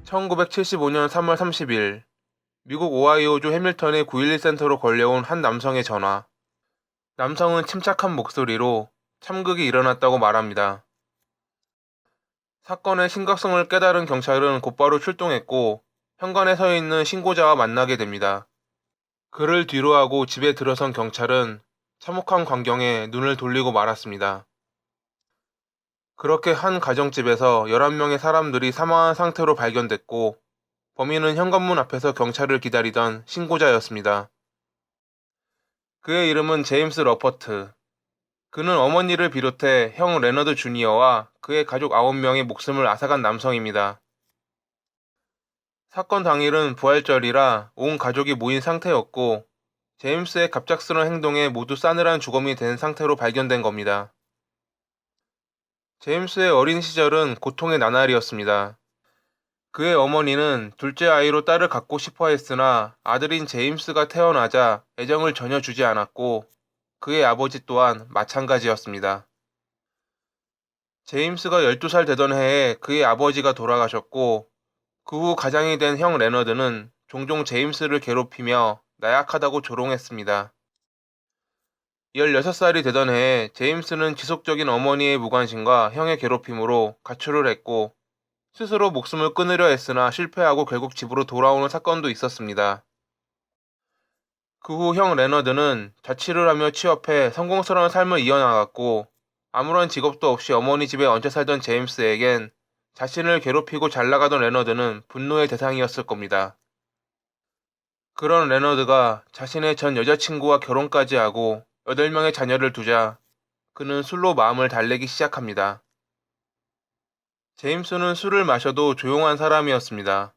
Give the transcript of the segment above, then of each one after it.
1975년 3월 30일 미국 오하이오주 해밀턴의 911 센터로 걸려온 한 남성의 전화. 남성은 침착한 목소리로 참극이 일어났다고 말합니다. 사건의 심각성을 깨달은 경찰은 곧바로 출동했고 현관에 서 있는 신고자와 만나게 됩니다. 그를 뒤로하고 집에 들어선 경찰은 참혹한 광경에 눈을 돌리고 말았습니다. 그렇게 한 가정집에서 11명의 사람들이 사망한 상태로 발견됐고 범인은 현관문 앞에서 경찰을 기다리던 신고자였습니다. 그의 이름은 제임스 러퍼트. 그는 어머니를 비롯해 형 레너드 주니어와 그의 가족 9명의 목숨을 앗아간 남성입니다. 사건 당일은 부활절이라 온 가족이 모인 상태였고 제임스의 갑작스러운 행동에 모두 싸늘한 죽음이 된 상태로 발견된 겁니다. 제임스의 어린 시절은 고통의 나날이었습니다. 그의 어머니는 둘째 아이로 딸을 갖고 싶어 했으나 아들인 제임스가 태어나자 애정을 전혀 주지 않았고 그의 아버지 또한 마찬가지였습니다. 제임스가 12살 되던 해에 그의 아버지가 돌아가셨고 그 후 가장이 된 형 레너드는 종종 제임스를 괴롭히며 나약하다고 조롱했습니다. 16살이 되던 해에 제임스는 지속적인 어머니의 무관심과 형의 괴롭힘으로 가출을 했고 스스로 목숨을 끊으려 했으나 실패하고 결국 집으로 돌아오는 사건도 있었습니다. 그 후 형 레너드는 자취를 하며 취업해 성공스러운 삶을 이어나갔고 아무런 직업도 없이 어머니 집에 얹혀 살던 제임스에겐 자신을 괴롭히고 잘나가던 레너드는 분노의 대상이었을 겁니다. 그런 레너드가 자신의 전 여자친구와 결혼까지 하고 8명의 자녀를 두자 그는 술로 마음을 달래기 시작합니다. 제임스는 술을 마셔도 조용한 사람이었습니다.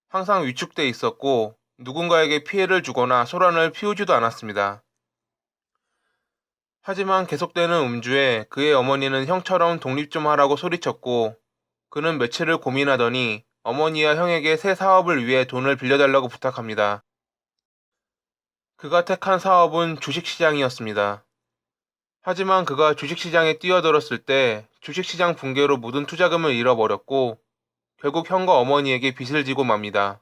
항상 위축돼 있었고 누군가에게 피해를 주거나 소란을 피우지도 않았습니다. 하지만 계속되는 음주에 그의 어머니는 형처럼 독립 좀 하라고 소리쳤고 그는 며칠을 고민하더니 어머니와 형에게 새 사업을 위해 돈을 빌려달라고 부탁합니다. 그가 택한 사업은 주식시장이었습니다. 하지만 그가 주식시장에 뛰어들었을 때 주식시장 붕괴로 모든 투자금을 잃어버렸고 결국 형과 어머니에게 빚을 지고 맙니다.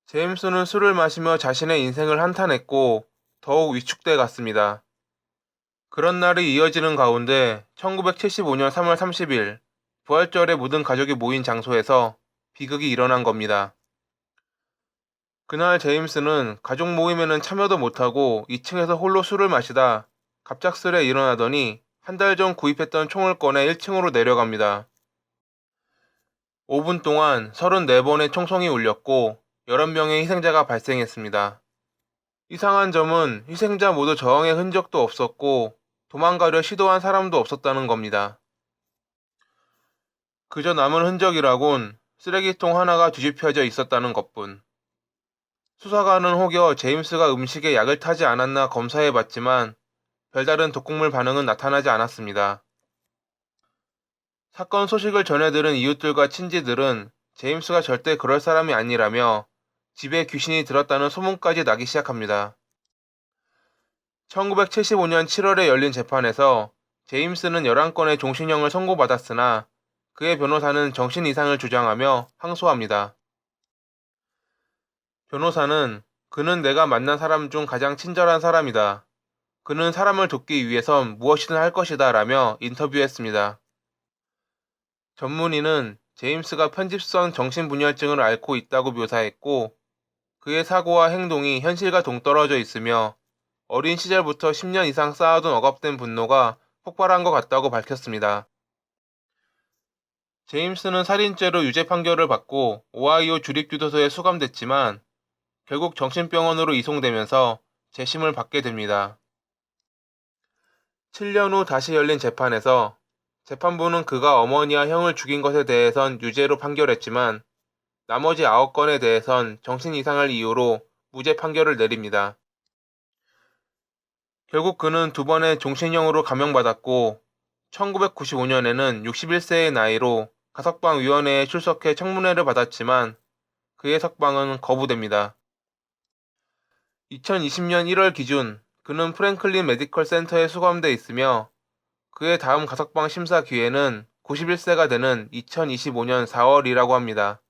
제임스는 술을 마시며 자신의 인생을 한탄했고 더욱 위축돼 갔습니다. 그런 날이 이어지는 가운데 1975년 3월 30일 부활절에 모든 가족이 모인 장소에서 비극이 일어난 겁니다. 그날 제임스는 가족 모임에는 참여도 못하고 2층에서 홀로 술을 마시다 갑작스레 일어나더니 한 달 전 구입했던 총을 꺼내 1층으로 내려갑니다. 5분 동안 34번의 총성이 울렸고 11명의 희생자가 발생했습니다. 이상한 점은 희생자 모두 저항의 흔적도 없었고 도망가려 시도한 사람도 없었다는 겁니다. 그저 남은 흔적이라곤 쓰레기통 하나가 뒤집혀져 있었다는 것뿐. 수사관은 혹여 제임스가 음식에 약을 타지 않았나 검사해봤지만 별다른 독극물 반응은 나타나지 않았습니다. 사건 소식을 전해들은 이웃들과 친지들은 제임스가 절대 그럴 사람이 아니라며 집에 귀신이 들었다는 소문까지 나기 시작합니다. 1975년 7월에 열린 재판에서 제임스는 11건의 종신형을 선고받았으나 그의 변호사는 정신 이상을 주장하며 항소합니다. 변호사는 그는 내가 만난 사람 중 가장 친절한 사람이다. 그는 사람을 돕기 위해선 무엇이든 할 것이다 라며 인터뷰했습니다. 전문의는 제임스가 편집성 정신분열증을 앓고 있다고 묘사했고 그의 사고와 행동이 현실과 동떨어져 있으며 어린 시절부터 10년 이상 쌓아둔 억압된 분노가 폭발한 것 같다고 밝혔습니다. 제임스는 살인죄로 유죄 판결을 받고 오하이오 주립교도소에 수감됐지만 결국 정신병원으로 이송되면서 재심을 받게 됩니다. 7년 후 다시 열린 재판에서 재판부는 그가 어머니와 형을 죽인 것에 대해선 유죄로 판결했지만 나머지 9건에 대해선 정신 이상을 이유로 무죄 판결을 내립니다. 결국 그는 2번의 종신형으로 감형받았고 1995년에는 61세의 나이로 가석방위원회에 출석해 청문회를 받았지만 그의 석방은 거부됩니다. 2020년 1월 기준 그는 프랭클린 메디컬 센터에 수감돼 있으며 그의 다음 가석방 심사 기회는 91세가 되는 2025년 4월이라고 합니다.